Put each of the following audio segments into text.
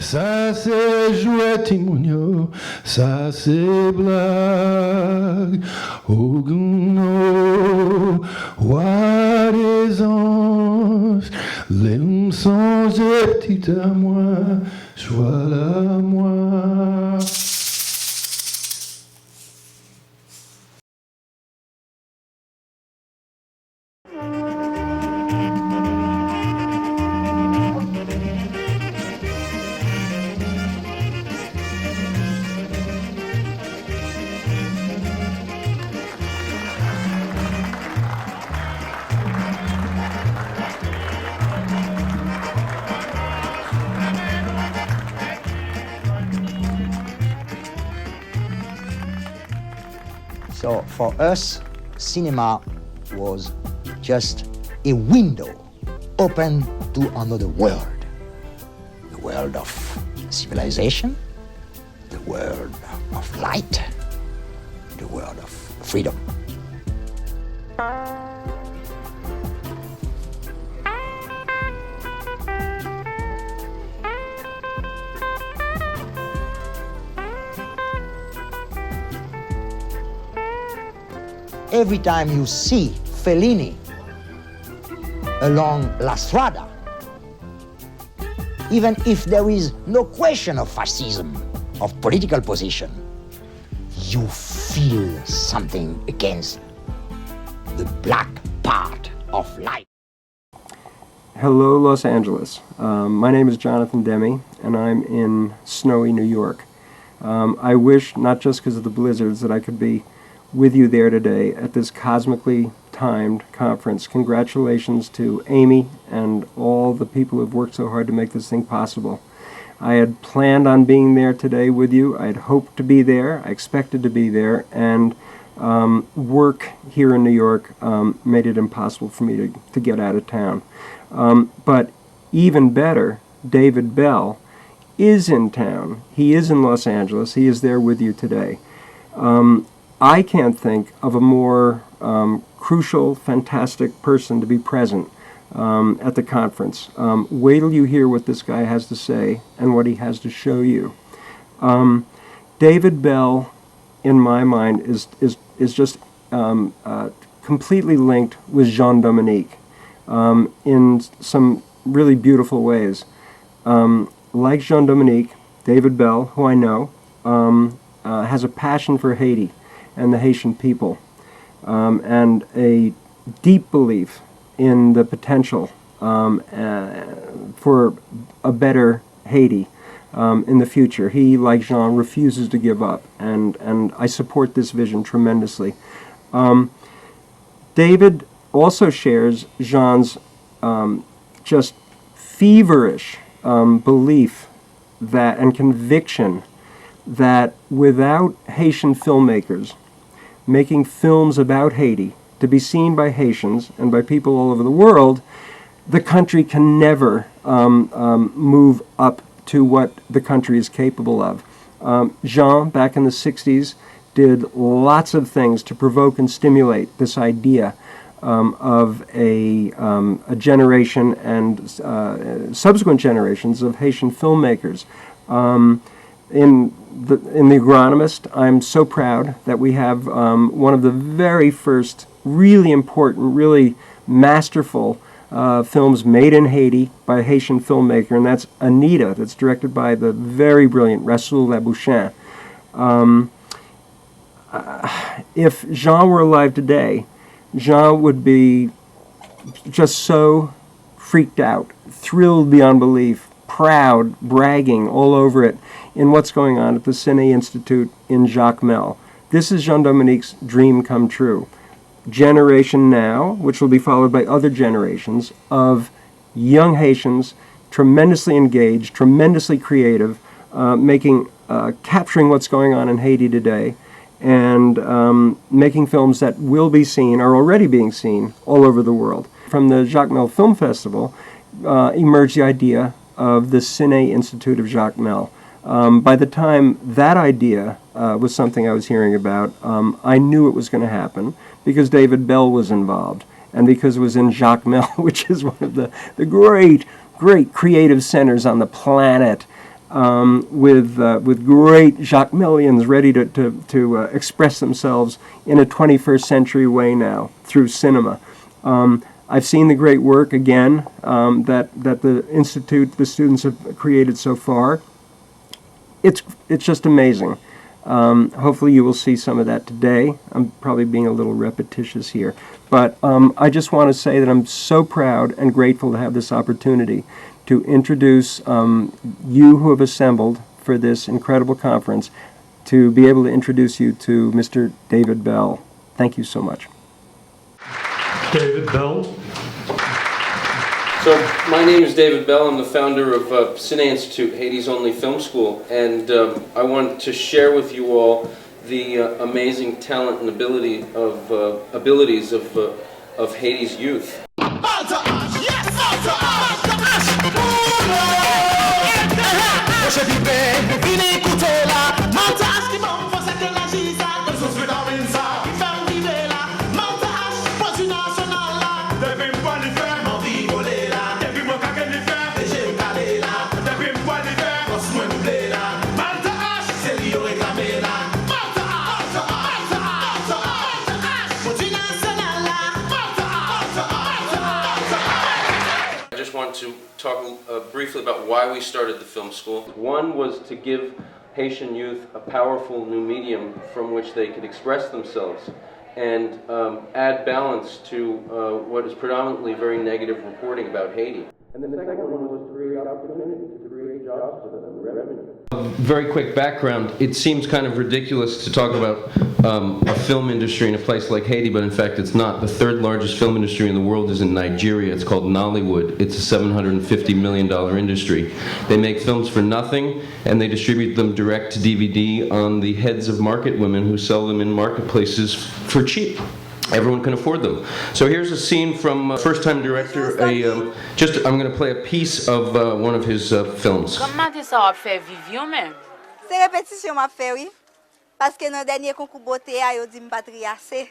Ça c'est jouet Timounio, ça c'est blague. Oguno, roi des anges, les songes petit à moi, sois là moi. So for us, cinema was just a window open to another world. The world of civilization, the world of light, the world of freedom. Every time you see Fellini along La Strada, even if there is no question of fascism, of political position, you feel something against the black part of life. Hello, Los Angeles. My name is Jonathan Demme, and I'm in snowy New York. I wish, not just because of the blizzards, that I could be with you there today at this cosmically timed conference. Congratulations to Amy and all the people who've worked so hard to make this thing possible. I had planned on being there today with you. I had hoped to be there. I expected to be there, and work here in New York made it impossible for me to get out of town. But even better, David Bell is in town. He is in Los Angeles. He is there with you today. I can't think of a more crucial, fantastic person to be present at the conference. Wait till you hear what this guy has to say and what he has to show you. David Bell, in my mind, is just completely linked with Jean-Dominique in some really beautiful ways. Like Jean-Dominique, David Bell, who I know, has a passion for Haiti and the Haitian people, and a deep belief in the potential for a better Haiti in the future. He, like Jean, refuses to give up, and I support this vision tremendously. David also shares Jean's just feverish belief that and conviction that without Haitian filmmakers making films about Haiti to be seen by Haitians and by people all over the world, the country can never move up to what the country is capable of. Jean, back in the 60s, did lots of things to provoke and stimulate this idea of a generation and subsequent generations of Haitian filmmakers. In the Agronomist, I'm so proud that we have one of the very first really important, really masterful films made in Haiti by a Haitian filmmaker, and that's Anita, that's directed by the very brilliant Rasoul Labouchin. If Jean were alive today, Jean would be just so freaked out, thrilled beyond belief, proud, bragging all over it in what's going on at the Cine Institute in Jacmel. This is Jean-Dominique's dream come true. Generation now, which will be followed by other generations of young Haitians, tremendously engaged, tremendously creative, capturing what's going on in Haiti today, and making films that will be seen, are already being seen, all over the world. From the Jacmel Film Festival emerged the idea of the Cine Institute of Jacmel. By the time that idea was something I was hearing about, I knew it was going to happen because David Bell was involved, and because it was in Jacmel, which is one of the great creative centers on the planet. with great Jacquemilians ready to express themselves in a 21st century way now through cinema. I've seen the great work again that the Institute, the students have created so far. It's just amazing. Hopefully you will see some of that today. I'm probably being a little repetitious here. But I just want to say that I'm so proud and grateful to have this opportunity to introduce you who have assembled for this incredible conference, to be able to introduce you to Mr. David Bell. Thank you so much. David Bell. So, my name is David Bell. I'm the founder of Cine Institute, Haiti's only film school, and I want to share with you all the amazing talent and abilities of Haiti's youth. To talk briefly about why we started the film school. One was to give Haitian youth a powerful new medium from which they could express themselves and add balance to what is predominantly very negative reporting about Haiti. And the second one was to create opportunities, to create jobs for them and revenue. Very quick background. It seems kind of ridiculous to talk about a film industry in a place like Haiti, but in fact it's not. The third largest film industry in the world is in Nigeria. It's called Nollywood. It's a $750 million industry. They make films for nothing, and they distribute them direct to DVD on the heads of market women who sell them in marketplaces for cheap. Everyone can afford them. So here's a scene from first-time director. I'm going to play a piece of one of his films. Comment ça va faire vivre même? C'est répétition m'a fait oui. Parce que dans dernier concours beauté a yo dit me pas triassé.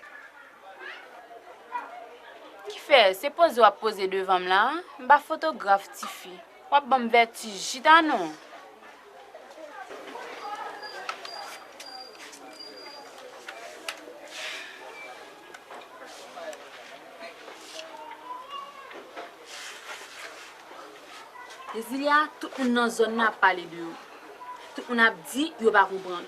Qui fait? C'est pose ou poser devant là, m'pa photographe ti fi. Ou ba me vertige ta non. Il y a tout le monde dans la zone a parlé de vous. Tout le monde a dit qu'il ne va pas comprendre.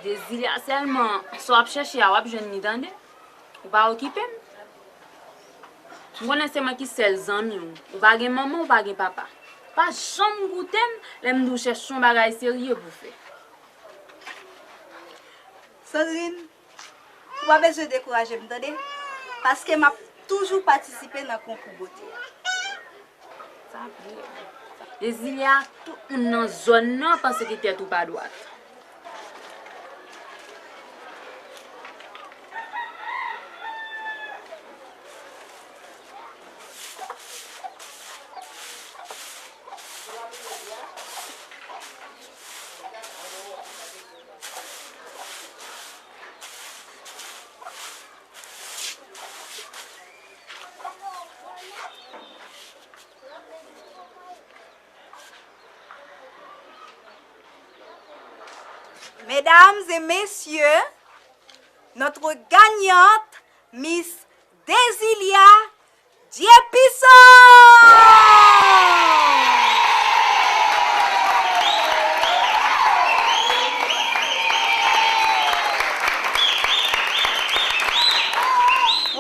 Désilia seulement, soit chercher à je n'y tande, ou pas occupé. Moi c'est moi qui seul zami ou pas gen maman ou pas gen papa. Pas jamais goûter, l'aime nous chercher un bagage sérieux pour faire. Sandrine, vous pas besoin de décourager, m'entendez? Parce que m'a toujours participé dans le concours beauté. Ça bien. Désilia tout dans zone non parce que t'es tout pas droite. Mesdames et messieurs, notre gagnante, Miss Désilia Diepison!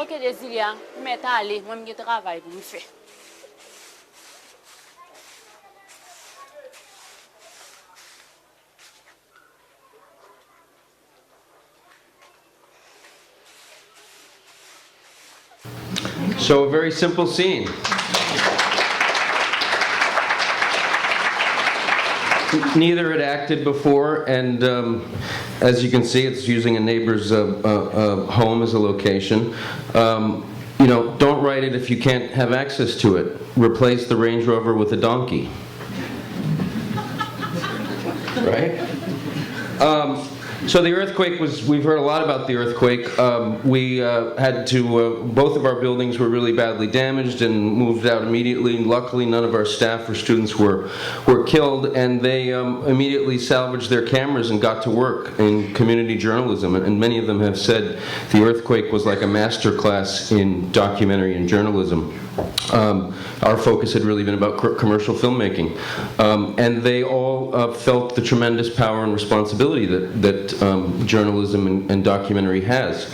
Ok, Désilia, mais t'as allé, moi je travaille pour me faire. So a very simple scene. Neither had acted before, and as you can see, it's using a neighbor's home as a location. You know, don't write it if you can't have access to it. Replace the Range Rover with a donkey. Right? So the earthquake we've heard a lot about the earthquake. We had to, both of our buildings were really badly damaged and moved out immediately. Luckily, none of our staff or students were killed, and they immediately salvaged their cameras and got to work in community journalism. And many of them have said the earthquake was like a master class in documentary and journalism. Our focus had really been about commercial filmmaking. And they all felt the tremendous power and responsibility that journalism and documentary has.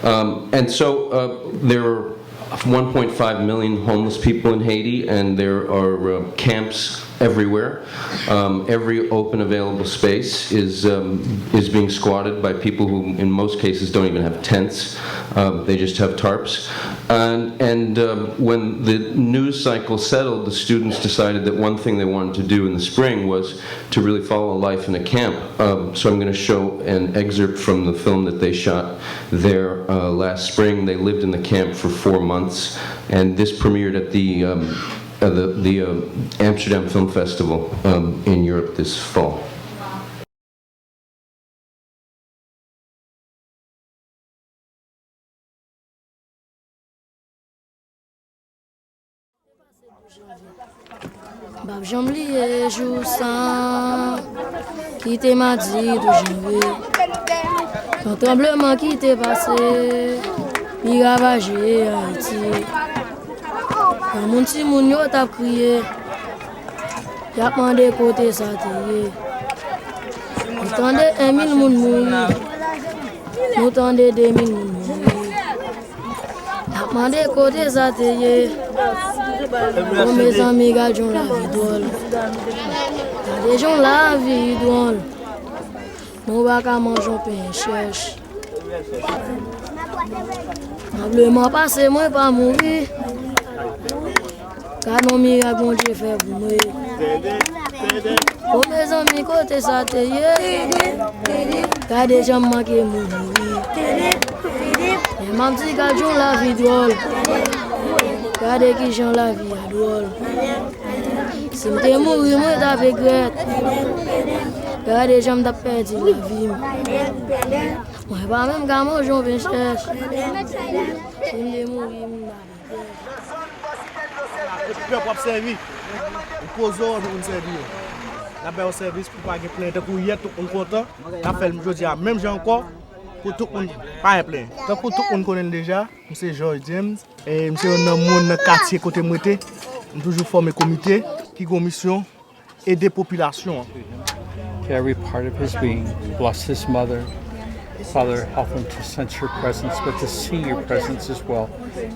And so there are 1.5 million homeless people in Haiti, and there are camps everywhere. Every open available space is being squatted by people who in most cases don't even have tents. They just have tarps. And when the news cycle settled, the students decided that one thing they wanted to do in the spring was to really follow life in a camp. So I'm going to show an excerpt from the film that they shot there last spring. They lived in the camp for 4 months, and this premiered at the Amsterdam Film Festival in Europe this fall. Bab jom liye jou san qui te m'a dit d'où janvier. Un tremblement qui t'est passé, mi ravagé Haïti. Quand mon petit moun yo t'a crié, y'a demandé côté ça t'est. Nous tendez 1000 moun mourir, nous tendez 2000 moun mourir. Y'a demandé côté ça t'est. Oh mes amis, gardons la vie drôle. Gardons la vie drôle. Nous va qu'à manger un pain cherche. Probablement passé, moi pas mourir. Car nos miracles, bon Dieu fait pour nous. Oh mes amis, côté ça t'est. Gardez gens manqué mourir. Et ma petite gardons la vie drôle. Regardez qui j'en la vie à drôle. Si je suis mort, moi je regrette. Regardez, j'aime de perdre la vie. Moi, pas même quand moi j'en vais chercher. Si je suis mort, je Le peuple a servi. On pose ordre pour servir. La belle service pour pas gagner plein. Pour hier, tout le monde content. La fait le jeudi, même j'ai encore. Pour tout le monde, pas plein. Donc pour tout le monde connaît déjà, c'est George James. Et monsieur un homme dans le quartier côté moi, toujours formé comité qui a une mission aider population. Every part of his being, bless his mother. Father, help him to sense your presence, but to see your presence as well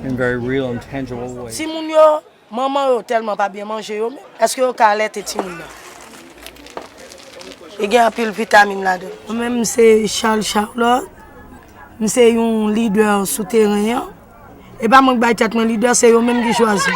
in very real and tangible ways. Si moun yo, maman yo tellement pas bien manger yo, est-ce que yo ka allaiter ti moun yo? Il y a un peu de vitamine là-dedans. Moi-même, c'est Charles Charlotte. Je suis un leader souterrain. Et pas moi qui suis un leader, c'est eux-mêmes qui choisissent.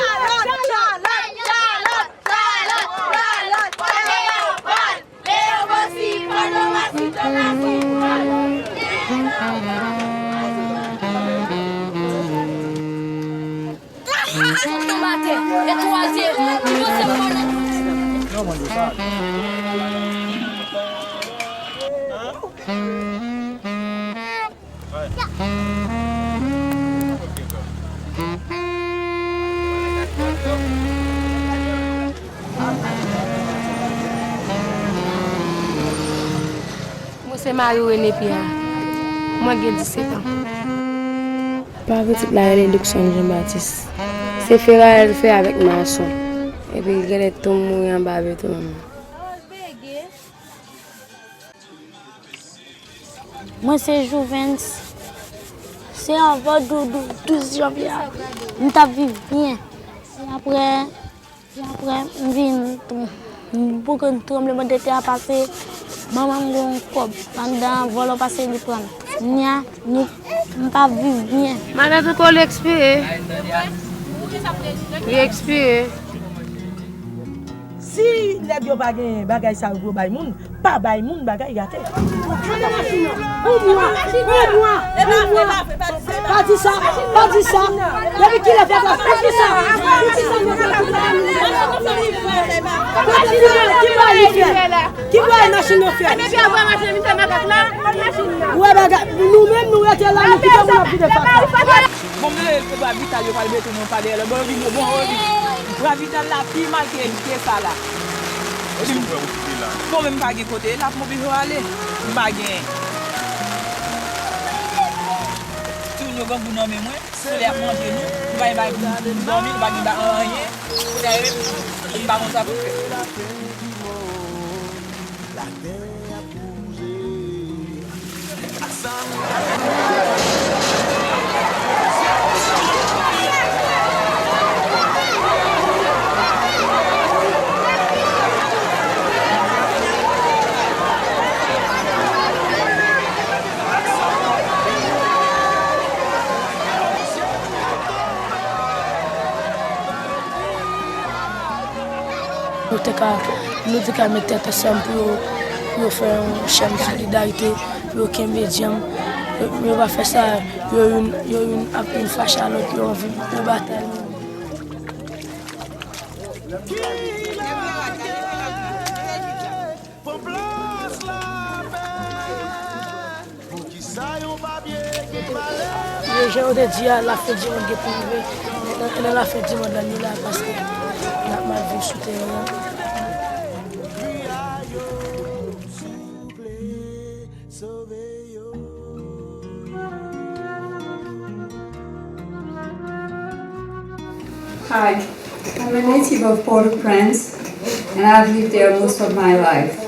C'est Marie-Renée Pierre. Moi, j'ai 17 ans. Pas petit la réduction de Jean-Baptiste. C'est faire fait avec ma soeur. Et puis, il est tout mourir en bas de tout le monde. Moi, c'est Jouvence. C'est avant 12 janvier. Nous t'avons vécu bien. Après, je viens beaucoup de tremblements de terre passé. Maman m'a cob pendant vol passé du prendre. Nous pas vivre bien. Madame ko l'expire. Si les gens pas gain bagay ça pour bay moun, pas bay moun bagay gâté. Pas dit ça. Depuis qu'il a fait ça, pas dit ça. Qui va la machine au fer? Ouais, nous-mêmes, nous étions là, nous quittons la vie de papa. Bon, mais je vais vite aller voir le béton, non pas d'ailleurs. Bon, je vais vite aller la fille, mal qui est ça là. Bon, même pas de côté, là, pour me aller. Pas de. Si nous avons un homme, c'est l'air manger nous. Nous allons dormir, nous allons faire rien. Nous allons faire ça pour faire. Nous devons mettre tête ensemble pour faire une chaîne de solidarité, pour qu'il y ait un médium. On va faire ça, il y a une fâche à l'autre, il y a envie de bataille. Les gens ont dit à la fête du monde qui est privé, et la fête du monde là parce que la mal vu sous terre. Hi, I'm a native of Port-au-Prince and I've lived there most of my life.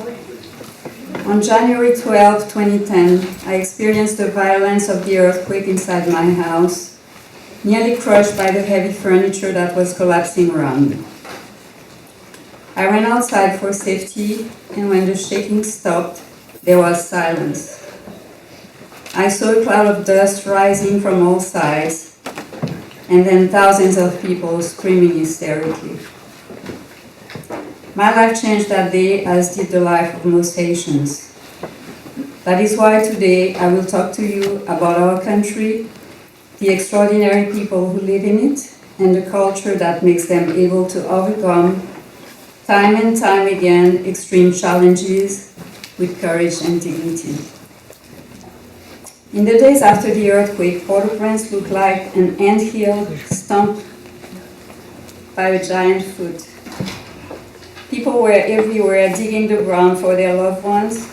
On January 12, 2010, I experienced the violence of the earthquake inside my house, nearly crushed by the heavy furniture that was collapsing around me. I ran outside for safety, and when the shaking stopped, there was silence. I saw a cloud of dust rising from all sides, and then thousands of people screaming hysterically. My life changed that day, as did the life of most Haitians. That is why today I will talk to you about our country, the extraordinary people who live in it, and the culture that makes them able to overcome, time and time again, extreme challenges with courage and dignity. In the days after the earthquake, Port-au-Prince looked like an anthill stomped by a giant foot. People were everywhere digging the ground for their loved ones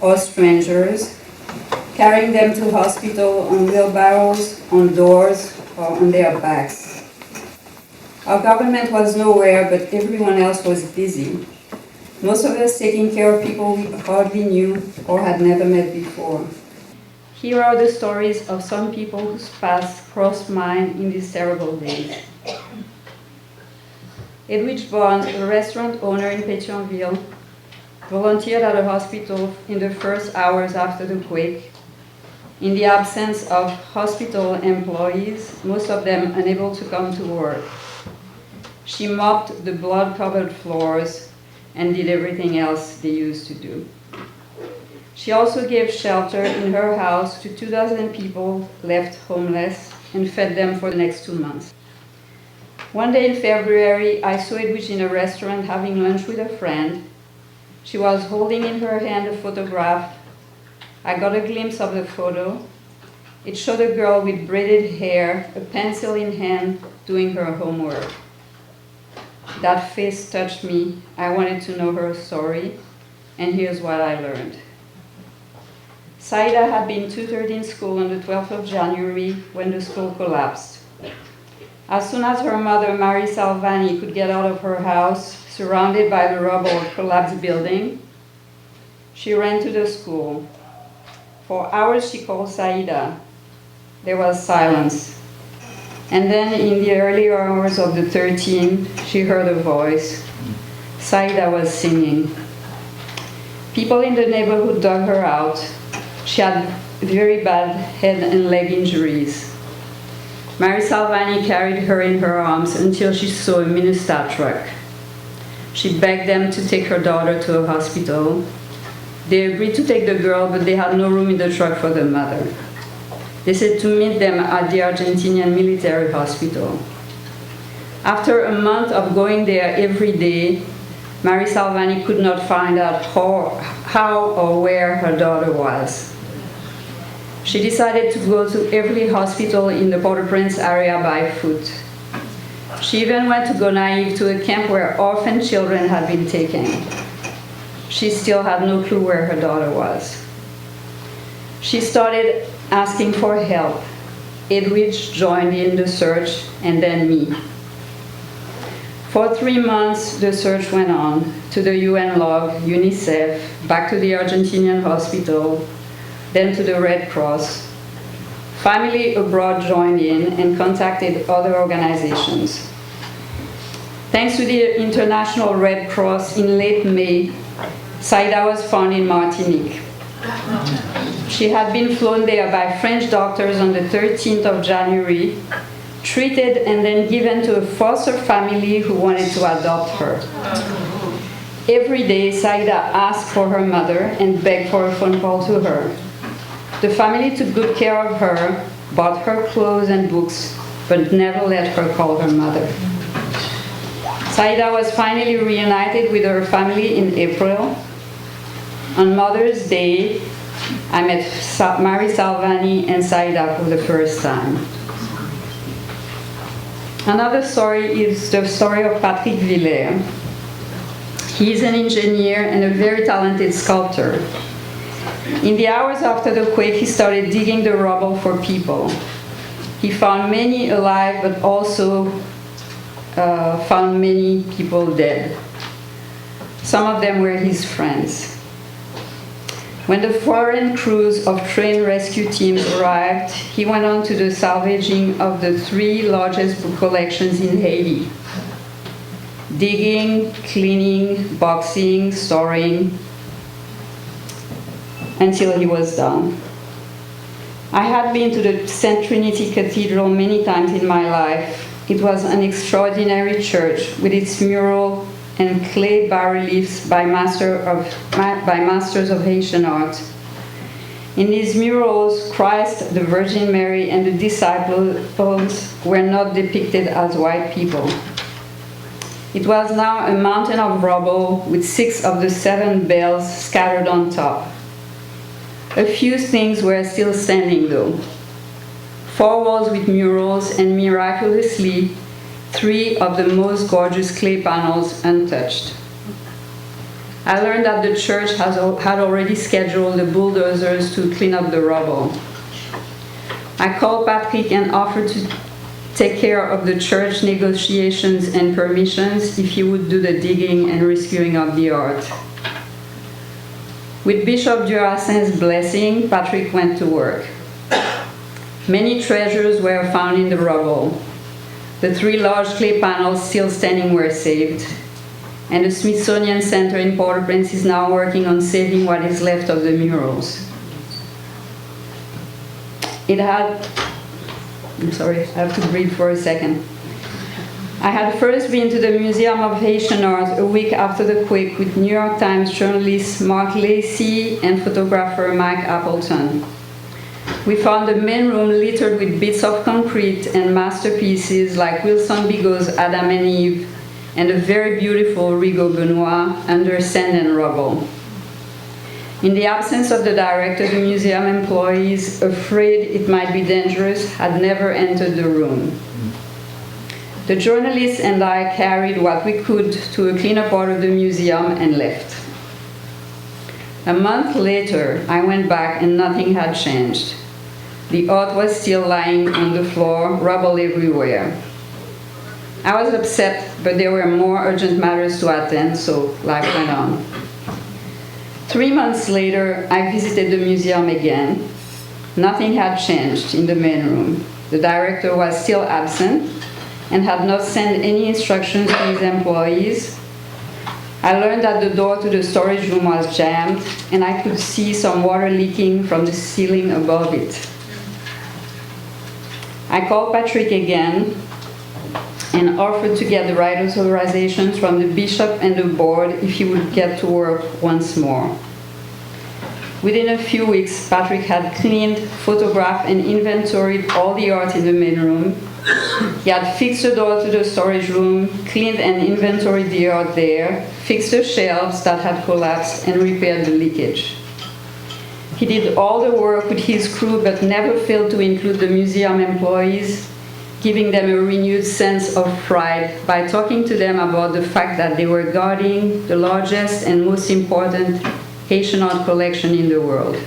or strangers, carrying them to hospital on wheelbarrows, on doors, or on their backs. Our government was nowhere, but everyone else was busy. Most of us taking care of people we hardly knew or had never met before. Here are the stories of some people whose paths crossed mine in these terrible days. Edwidge Bond, a restaurant owner in Pétionville, volunteered at a hospital in the first hours after the quake. In the absence of hospital employees, most of them unable to come to work. She mopped the blood-covered floors and did everything else they used to do. She also gave shelter in her house to 2,000 people left homeless and fed them for the next 2 months. One day in February, I saw Edwidge in a restaurant having lunch with a friend. She was holding in her hand a photograph. I got a glimpse of the photo. It showed a girl with braided hair, a pencil in hand, doing her homework. That face touched me. I wanted to know her story, and here's what I learned. Saida had been tutored in school on the 12th of January when the school collapsed. As soon as her mother, Mary Salvani, could get out of her house, surrounded by the rubble of collapsed building, she ran to the school. For hours she called Saida. There was silence. And then in the early hours of the 13th, she heard a voice. Saida was singing. People in the neighborhood dug her out. She had very bad head and leg injuries. Mary Salvani carried her in her arms until she saw a Minustar truck. She begged them to take her daughter to a hospital. They agreed to take the girl, but they had no room in the truck for the mother. They said to meet them at the Argentinian military hospital. After a month of going there every day, Mary Salvani could not find out how or where her daughter was. She decided to go to every hospital in the Port-au-Prince area by foot. She even went to Gonaïves, to a camp where orphan children had been taken. She still had no clue where her daughter was. She started asking for help. Edwidge joined in the search, and then me. For 3 months, the search went on, to the UN log, UNICEF, back to the Argentinian hospital, then to the Red Cross. Family abroad joined in and contacted other organizations. Thanks to the International Red Cross, in late May, Saida was found in Martinique. She had been flown there by French doctors on the 13th of January, treated and then given to a foster family who wanted to adopt her. Every day, Saida asked for her mother and begged for a phone call to her. The family took good care of her, bought her clothes and books, but never let her call her mother. Saida was finally reunited with her family in April. On Mother's Day, I met Mary Salvani and Saida for the first time. Another story is the story of Patrick Villers. He's an engineer and a very talented sculptor. In the hours after the quake, he started digging the rubble for people. He found many alive, but also found many people dead. Some of them were his friends. When the foreign crews of train rescue teams arrived, he went on to the salvaging of the 3 largest book collections in Haiti. Digging, cleaning, boxing, storing, until he was done. I had been to the St. Trinity Cathedral many times in my life. It was an extraordinary church with its mural and clay bas-reliefs by masters of Haitian art. In these murals, Christ, the Virgin Mary, and the disciples were not depicted as white people. It was now a mountain of rubble with 6 of the 7 bells scattered on top. A few things were still standing though. 4 walls with murals, and miraculously, 3 of the most gorgeous clay panels untouched. I learned that the church had already scheduled the bulldozers to clean up the rubble. I called Patrick and offered to take care of the church negotiations and permissions if he would do the digging and rescuing of the art. With Bishop Durassin's blessing, Patrick went to work. Many treasures were found in the rubble. The 3 large clay panels still standing were saved, and the Smithsonian Center in Port-au-Prince is now working on saving what is left of the murals. I'm sorry, I have to breathe for a second. I had first been to the Museum of Haitian Art a week after the quake with New York Times journalist Mark Lacey and photographer Mike Appleton. We found the main room littered with bits of concrete and masterpieces like Wilson Biget's Adam and Eve and a very beautiful Rigaud Benoit under sand and rubble. In the absence of the director, the museum employees, afraid it might be dangerous, had never entered the room. The journalists and I carried what we could to a cleaner part of the museum and left. A month later, I went back and nothing had changed. The art was still lying on the floor, rubble everywhere. I was upset, but there were more urgent matters to attend, so life went on. 3 months later, I visited the museum again. Nothing had changed in the main room. The director was still absent and had not sent any instructions to his employees. I learned that the door to the storage room was jammed, and I could see some water leaking from the ceiling above it. I called Patrick again and offered to get the right authorizations from the bishop and the board if he would get to work once more. Within a few weeks, Patrick had cleaned, photographed, and inventoried all the art in the main room. He had fixed the door to the storage room, cleaned and inventoried the art there, fixed the shelves that had collapsed, and repaired the leakage. He did all the work with his crew, but never failed to include the museum employees, giving them a renewed sense of pride by talking to them about the fact that they were guarding the largest and most important Haitian art collection in the world.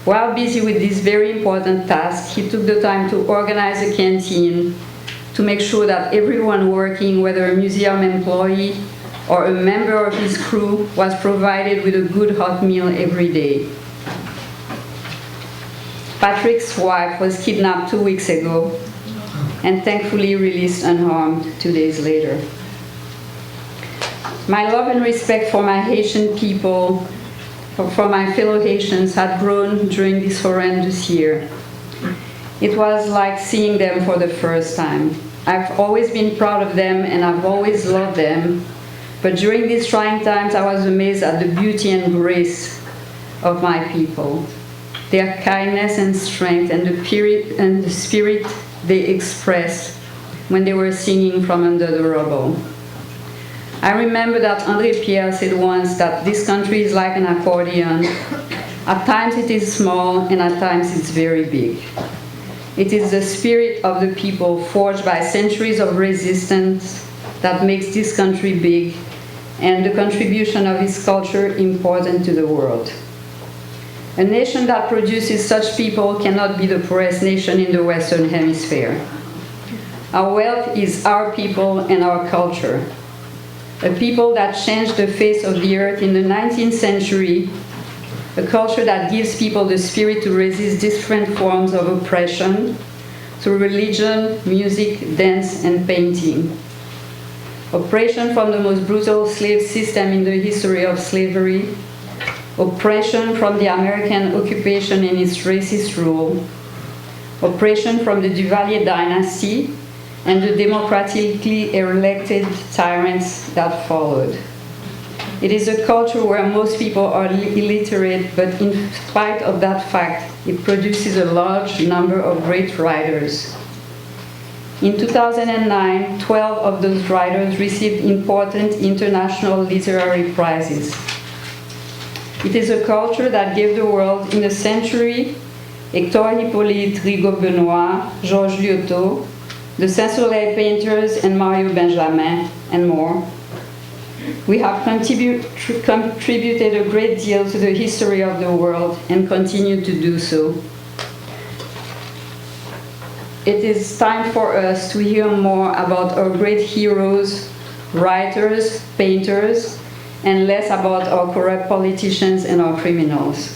While busy with this very important task, he took the time to organize a canteen to make sure that everyone working, whether a museum employee or a member of his crew, was provided with a good hot meal every day. Patrick's wife was kidnapped 2 weeks ago and thankfully released unharmed 2 days later. My love and respect for my Haitian people, for my fellow Haitians, had grown during this horrendous year. It was like seeing them for the first time. I've always been proud of them and I've always loved them, but during these trying times I was amazed at the beauty and grace of my people, their kindness and strength, and the spirit they expressed when they were singing from under the rubble. I remember that André Pierre said once that this country is like an accordion. At times it is small and at times it's very big. It is the spirit of the people forged by centuries of resistance that makes this country big, and the contribution of its culture important to the world. A nation that produces such people cannot be the poorest nation in the Western Hemisphere. Our wealth is our people and our culture. A people that changed the face of the earth in the 19th century, a culture that gives people the spirit to resist different forms of oppression through religion, music, dance, and painting. Oppression from the most brutal slave system in the history of slavery, oppression from the American occupation and its racist rule, oppression from the Duvalier dynasty, and the democratically elected tyrants that followed. It is a culture where most people are illiterate, but in spite of that fact, it produces a large number of great writers. In 2009, 12 of those writers received important international literary prizes. It is a culture that gave the world in a century Hector Hippolyte, Rigaud Benoit, Georges Liotto, the Saint-Soleil painters, and Mario Benjamin, and more. We have contributed a great deal to the history of the world and continue to do so. It is time for us to hear more about our great heroes, writers, painters, and less about our corrupt politicians and our criminals.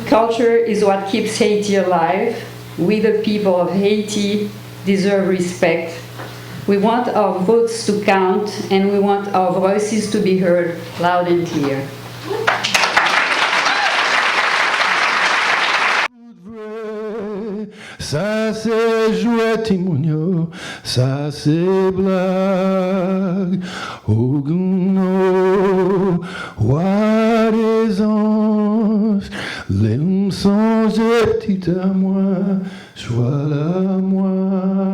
Culture is what keeps Haiti alive. We, the people of Haiti, deserve respect. We want our votes to count, and we want our voices to be heard loud and clear. Ça c'est jouet timounio, ça c'est blague. Oh no, roi des anges, les songes petit à moi, sois là moi.